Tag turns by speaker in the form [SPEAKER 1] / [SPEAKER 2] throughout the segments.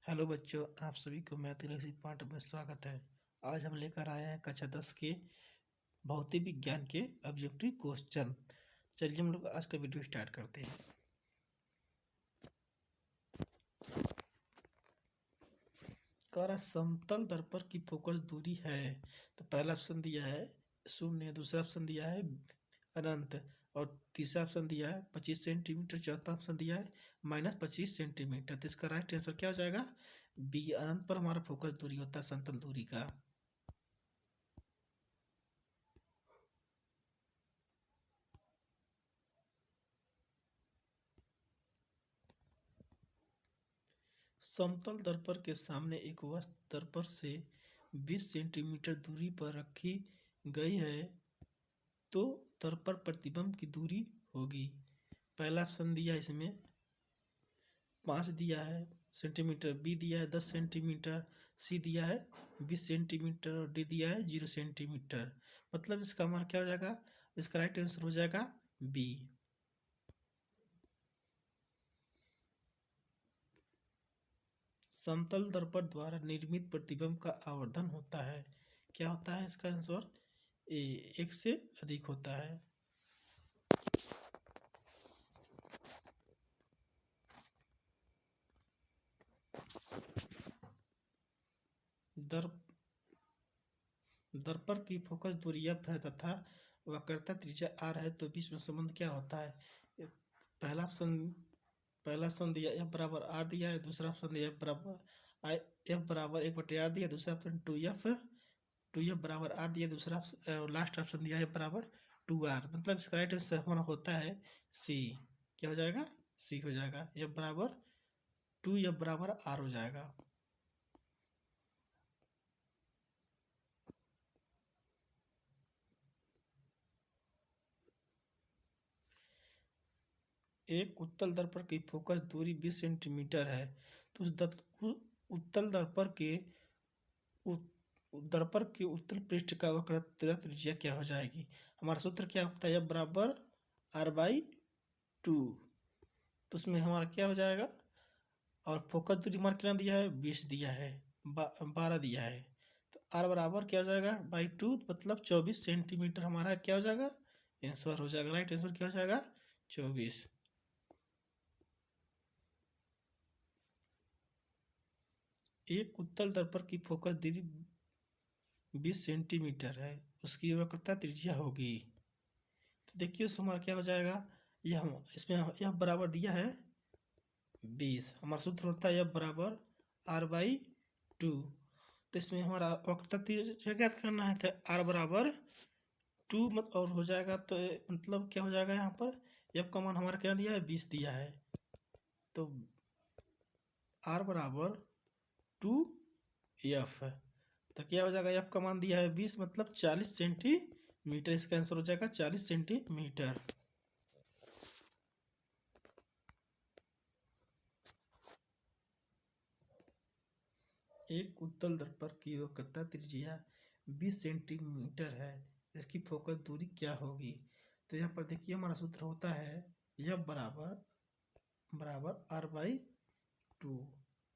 [SPEAKER 1] Hello बच्चों, आप सभी को मैथ इसी पाठ में स्वागत है। आज हम लेकर आए हैं कक्षा 10 के भौतिक विज्ञान के ऑब्जेक्टिव क्वेश्चन। चलिए हम लोग आज का वीडियो स्टार्ट करते हैं। कह रहा समतल दर्पण की फोकस दूरी है। तो पहला ऑप्शन दिया है 0, दूसरा ऑप्शन दिया है अनंत और तीसरा ऑप्शन दिया है 25 सेंटीमीटर, चौथा ऑप्शन दिया है -25 सेंटीमीटर। तो इसका राइट आंसर क्या हो जाएगा? बी, अनंत पर हमारा फोकस दूरी होता है समतल दूरी का। समतल दर्पण के सामने एक वस्तु दर्पण से 20 सेंटीमीटर दूरी पर रखी गई है तो दर्पण प्रतिबिंब की दूरी होगी। पहला ऑप्शन दिया है इसमें 5 दिया है सेंटीमीटर, बी दिया है 10 सेंटीमीटर, सी दिया है 20 सेंटीमीटर और डी दिया है 0 सेंटीमीटर। मतलब इसका हमारा क्या हो जाएगा? इसका राइट आंसर हो जाएगा बी। समतल दर्पण द्वारा निर्मित प्रतिबिंब का आवर्धन होता है। क्या होता है इसका आंसर? ए, 1 से अधिक होता है। दर्पण की फोकस दूरी f है तथा वक्रता त्रिज्या r है, तो बीच में संबंध क्या होता है? पहला ऑप्शन दिया f बराबर r दिया है, दूसरा ऑप्शन दिया f बराबर 1/r दिया, दूसरा ऑप्शन 2f बराबर r दिया, दूसरा लास्ट ऑप्शन दिया है बराबर 2r। मतलब इसका राइट आंसर हमारा होता है सी। क्या हो जाएगा? सी हो जाएगा। f बराबर 2f बराबर r हो जाएगा। एक उत्तल दर्पण की फोकस दूरी 20 सेंटीमीटर है, तो उत्तल दर्पण के उत्तल पृष्ठ का वक्रता त्रिज्या क्या हो जाएगी? हमारा सूत्र क्या होता है? बराबर r/2। तो उसमें हमारा क्या हो जाएगा? और फोकस दूरी हमारा कितना दिया है? 20 दिया है, 12 दिया है, तो r बराबर क्या हो जाएगा? /2 मतलब 24 सेंटीमीटर हमारा क्या हो जाएगा? आंसर हो जाएगा। राइट आंसर क्या हो जाएगा? 24। एक उत्तल दर्पण की फोकस दूरी 20 सेंटीमीटर है, उसकी वक्रता त्रिज्या होगी। तो देखिए उसमें हमारा क्या हो जाएगा? इसमें यह बराबर दिया है 20। हमारा सूत्र होता है f बराबर r/2। तो इसमें हमारा वक्रता त्रिज्या क्या करना है? तो r बराबर 2 मत और हो जाएगा, तो मतलब क्या हो जाएगा? यहाँ पर f का मान हमारा क्या दिया है? 20 दिया है, तो r बराबर 2f। तो क्या हो जाएगा? f का मान दिया है 20 मतलब 40 सेंटीमीटर। इसका आंसर हो जाएगा 40 सेंटीमीटर। एक उत्तल दर्पण की वक्रता त्रिज्या 20 सेंटीमीटर है, इसकी फोकस दूरी क्या होगी? तो यहाँ पर देखिए हमारा सूत्र होता है f बराबर r/2।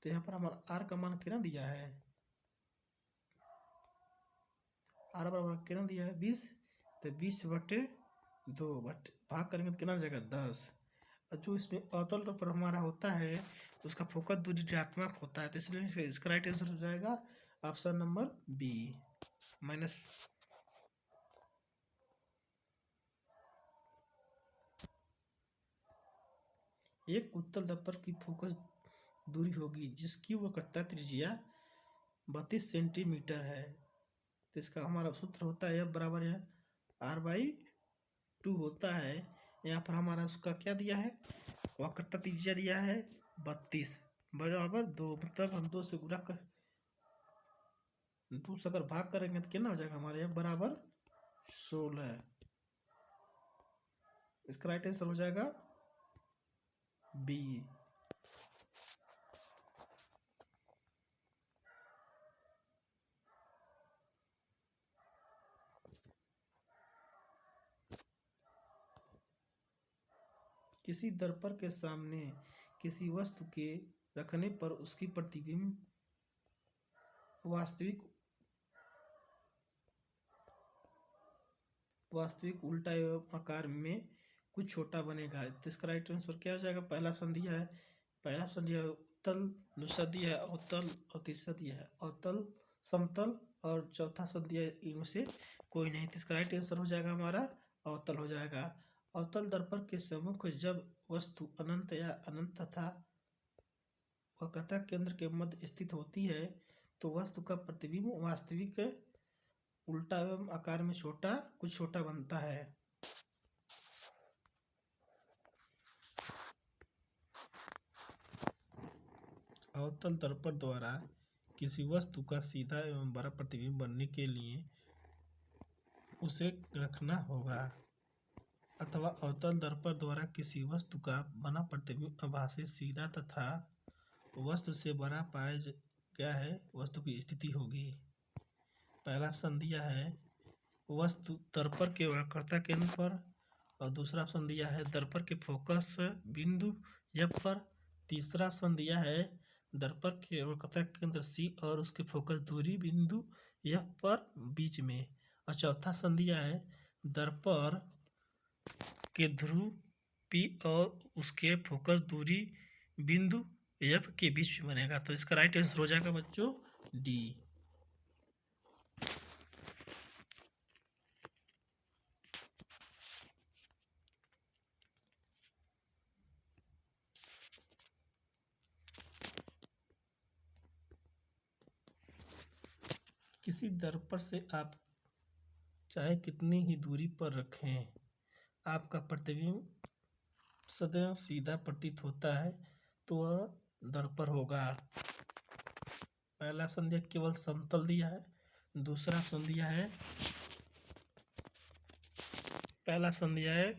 [SPEAKER 1] तो यहाँ पर हमारा r का मान कितना दिया है? r बराबर कितना दिया है? 20। तो 20/2 भाग करेंगे तो कितना हो जाएगा? 10। और जो इसमें अवतल दर्पण हमारा होता है उसका फोकस दूरी ऋणात्मक होता है, तो इसलिए इसका राइट आंसर हो जाएगा ऑप्शन नंबर बी माइनस। एक उत्तल दर्पण की फोकस दूरी होगी जिसकी वक्रता त्रिज्या 32 सेंटीमीटर है, तो इसका हमारा सूत्र होता है f बराबर है r/2 होता है। यहाँ पर हमारा उसका क्या दिया है? वक्रता त्रिज्या दिया है 32 बराबर 2, मतलब हम 2 से गुणा कर 2 से अगर भाग करेंगे तो कितना हो जाएगा? हमारे f बराबर 16। इसका राइट आंसर हो जाएगा बी। किसी दर्पण के सामने किसी वस्तु के रखने पर उसकी प्रतिबिंब वास्तविक उल्टा एवं आकार में कुछ छोटा बनेगा। तो इसका राइट आंसर क्या हो जाएगा? पहला ऑप्शन दिया है उत्तल, दूसरा दिया है अवतल और तीसरा दिया है अवतल समतल और चौथा ऑप्शन दिया है इनमें से कोई नहीं। तो इसका राइट आंसर हो जाएगा हमारा अवतल हो जाएगा। अवतल दर्पण के सम्मुख जब वस्तु अनंत या अनंत तथा वक्रता केंद्र के मध्य स्थित होती है तो वस्तु का प्रतिबिंब वास्तविक उल्टा एवं आकार में कुछ छोटा बनता है। अवतल दर्पण द्वारा किसी वस्तु का सीधा एवं बड़ा प्रतिबिंब बनने के लिए उसे रखना होगा, अथवा अवतल दर्पण द्वारा किसी वस्तु का बना प्रतिबिंब आभासी सीधा तथा वस्तु से बड़ा पाया गया है वस्तु की स्थिति होगी। पहला ऑप्शन दिया है वस्तु दर्पण के वक्रता केंद्र पर और दूसरा ऑप्शन दिया है दर्पण के फोकस बिंदु F पर, तीसरा ऑप्शन दिया है दर्पण के वक्रता केंद्र C और उसके फोकस दूरी बिंदु F पर बीच में, और चौथा ऑप्शन दिया है दर्पण के ध्रुव P और उसके फोकस दूरी बिंदु F के बीच में बनेगा। तो इसका राइट आंसर हो जाएगा बच्चों डी। किसी दर्पण से आप चाहे कितनी ही दूरी पर रखें, आपका प्रतिबिंब सदैव सीधा प्रतीत होता है तो वह दर्पण होगा। पहला ऑप्शन दिया केवल समतल दिया है, दूसरा ऑप्शन दिया है पहला ऑप्शन दिया है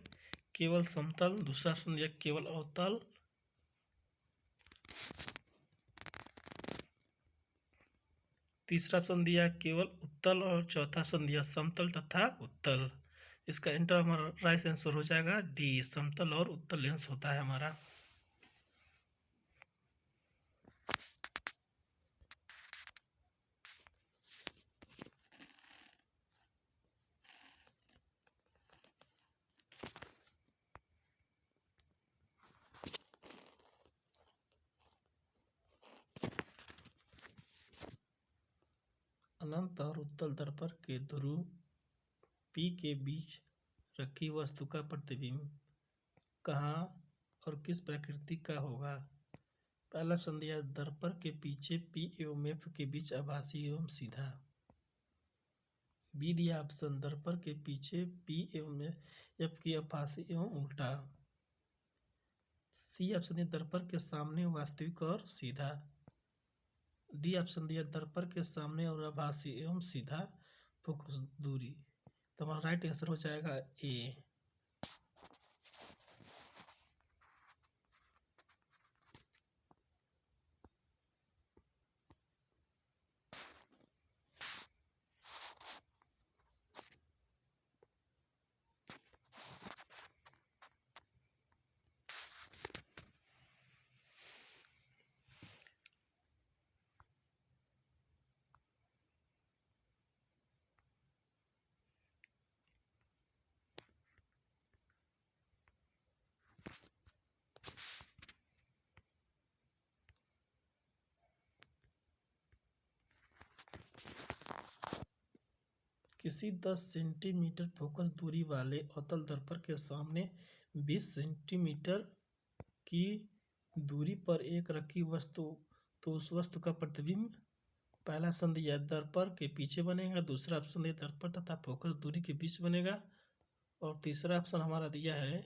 [SPEAKER 1] केवल समतल, दूसरा ऑप्शन दिया केवल अवतल, तीसरा ऑप्शन दिया केवल उत्तल और चौथा ऑप्शन दिया समतल तथा उत्तल। इसका इंटर हमारा राइट आंसर हो जाएगा डी, समतल और उत्तल लेंस होता है हमारा। अनंत और उत्तल दर्पण के ध्रुव P के बीच रखी वस्तु का प्रतिबिंब कहाँ और किस प्रकृति का होगा? पहला ऑप्शन दिया दर्पण के पीछे P एवं F के बीच आभासी एवं सीधा। बी दिया ऑप्शन दर्पण के पीछे P एवं F की आभासी एवं उल्टा। सी ऑप्शन दिया दर्पण के सामने वास्तविक और सीधा। डी ऑप्शन दिया दर्पण के सामने और आभासी एवं सीधा फोकस दूरी। तो हमारा राइट आंसर हो जाएगा ए। किसी 10 सेंटीमीटर फोकस दूरी वाले अवतल दर्पण के सामने 20 सेंटीमीटर की दूरी पर एक रखी वस्तु तो उस वस्तु का प्रतिबिंब पहला ऑप्शन दिया दर्पण के पीछे बनेगा, दूसरा ऑप्शन दिया दर्पण तथा फोकस दूरी के बीच बनेगा, और तीसरा ऑप्शन हमारा दिया है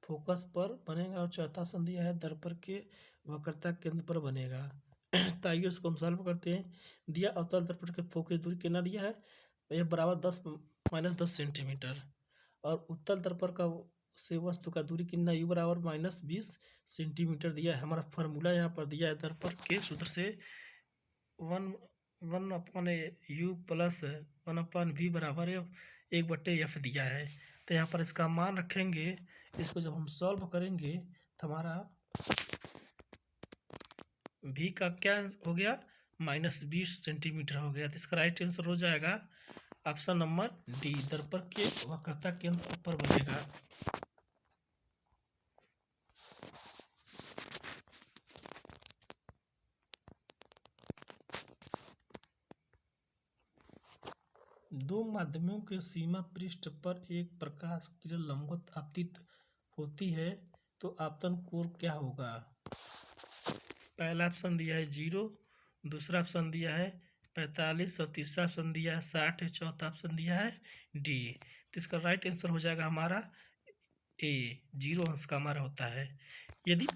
[SPEAKER 1] फोकस पर बनेगा, और चौथा ऑप्शन दिया है दर्पण के वक्रता केंद्र पर बनेगा। तो आइए इसको हम सॉल्व करते हैं। दिया अवतल दर्पण के फोकस दूरी कितना दिया है? यह बराबर 10 सेंटीमीटर, और उत्तल दर्पण का से वस्तु का दूरी कितना यू बराबर -20 सेंटीमीटर दिया है। हमारा फार्मूला यहाँ पर दिया है दर्पण के सूत्र से 1/u प्लस 1/v बराबर 1/f दिया है। तो यहाँ पर इसका मान रखेंगे, इसको जब हम सॉल्व करेंगे तो हमारा भी का क्या हो गया, -20 सेंटीमीटर हो गया। तो इसका राइट आंसर हो जाएगा ऑप्शन नंबर डी, दर्पण के वक्रता केंद्र ऊपर बनेगा। दो माध्यमों के सीमा पृष्ठ पर एक प्रकाश किरण लंबवत आपतित होती है तो आपतन कोण क्या होगा। पहला ऑप्शन दिया है 0, दूसरा ऑप्शन दिया है 45 और तीसरा ऑप्शन दिया है 60 है, चौथा ऑप्शन दिया है डी। तो इसका राइट आंसर हो जाएगा हमारा ए, 0 अंश का हमारा होता है। यदि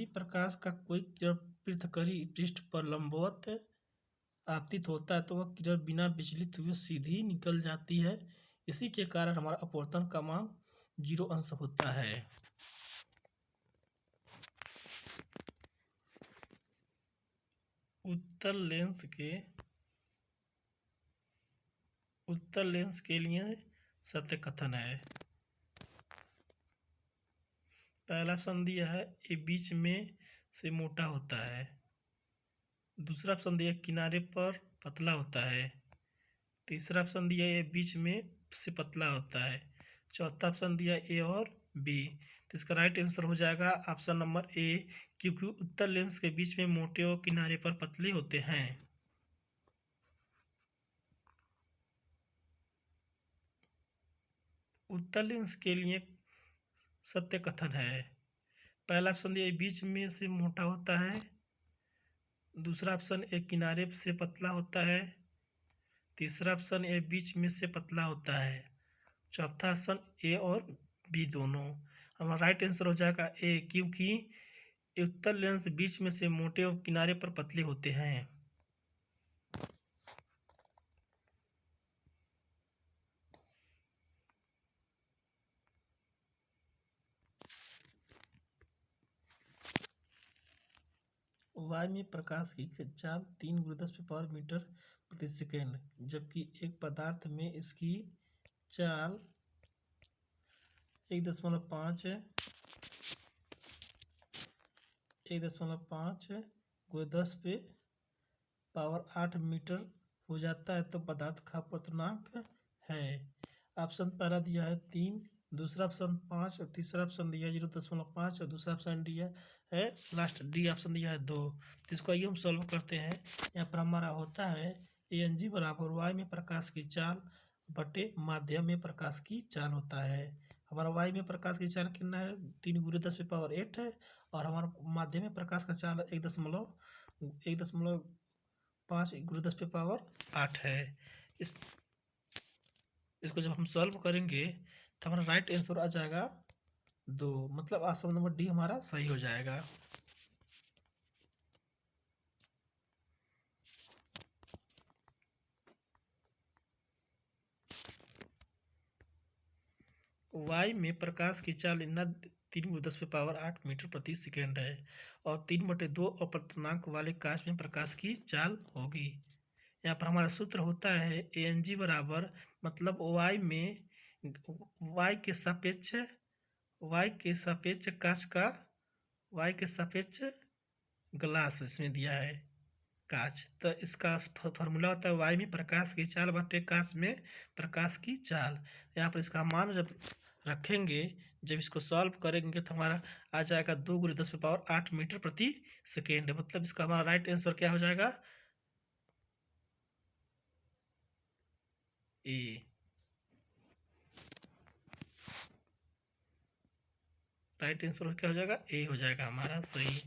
[SPEAKER 1] प्रकाश का कोई किरण पृथ्वी पृष्ठ पर लंबवत आपतित होता है तो वह किरण बिना विचलित हुए सीधी निकल जाती है। इसी के कारण हमारा अपवर्तन का मान 0 अंश होता है। उत्तल लेंस के लिए सत्य कथन है। पहला ऑप्शन दिया है ये बीच में से मोटा होता है, दूसरा ऑप्शन दिया किनारे पर पतला होता है, तीसरा ऑप्शन दिया ये बीच में से पतला होता है, चौथा ऑप्शन दिया ए और बी। तो इसका राइट आंसर हो जाएगा ऑप्शन नंबर ए, क्योंकि उत्तल लेंस के बीच में मोटे और किनारे पर पतले होते हैं। उत्तल लेंस के लिए सत्य कथन है। पहला ऑप्शन दिया बीच में से मोटा होता है, दूसरा ऑप्शन ए किनारे से पतला होता है, तीसरा ऑप्शन ए बीच में से पतला होता है, चौथा ऑप्शन ए और बी दोनों। हमारा राइट आंसर हो जाएगा ए, क्योंकि उत्तल लेंस बीच में से मोटे और किनारे पर पतले होते हैं। वायु में प्रकाश की चाल 3 × 10⁻³ मीटर प्रति सेकेंड, जबकि एक पदार्थ में इसकी चाल 1.5 × 10⁻8 मीटर हो जाता है तो पदार्थ का अपवर्तनांक है। ऑप्शन पहला दिया है 3, दूसरा ऑप्शन 5 और तीसरा ऑप्शन दिया है 0.5 और दूसरा ऑप्शन दिया है लास्ट डी ऑप्शन दिया है 2। तो इसको आइए हम सॉल्व करते हैं। यहाँ पर हमारा होता है ANG बराबर वायु में प्रकाश की चाल बटे माध्यम में प्रकाश की चाल होता है। हमारा वायु में प्रकाश की चाल कितना है 3 × 10⁸ है और हमारा माध्यम में प्रकाश का चाल 1.5 × 10⁸ है। इसको जब हम सॉल्व करेंगे तो हमारा राइट आंसर आ जाएगा 2, मतलब ऑप्शन नंबर डी हमारा सही हो जाएगा। वायु में प्रकाश की चाल 3 × 10⁸ मीटर प्रति सेकेंड है और 3/2 अपवर्तनांक वाले कांच में प्रकाश की चाल होगी। यहाँ पर हमारा सूत्र होता है ANG बराबर, मतलब वायु के सापेक्ष ग्लास इसमें दिया है कांच, तो इसका फॉर्मूला होता है वायु में प्रकाश की चाल बटे कांच में प्रकाश की चाल। यहाँ पर इसका मान जब रखेंगे, जब इसको सॉल्व करेंगे तो हमारा आ जाएगा 2 × 10⁸ मीटर प्रति सेकेंड, मतलब इसका हमारा राइट आंसर क्या हो जाएगा ए। राइट आंसर क्या हो जाएगा ए हो जाएगा हमारा सही।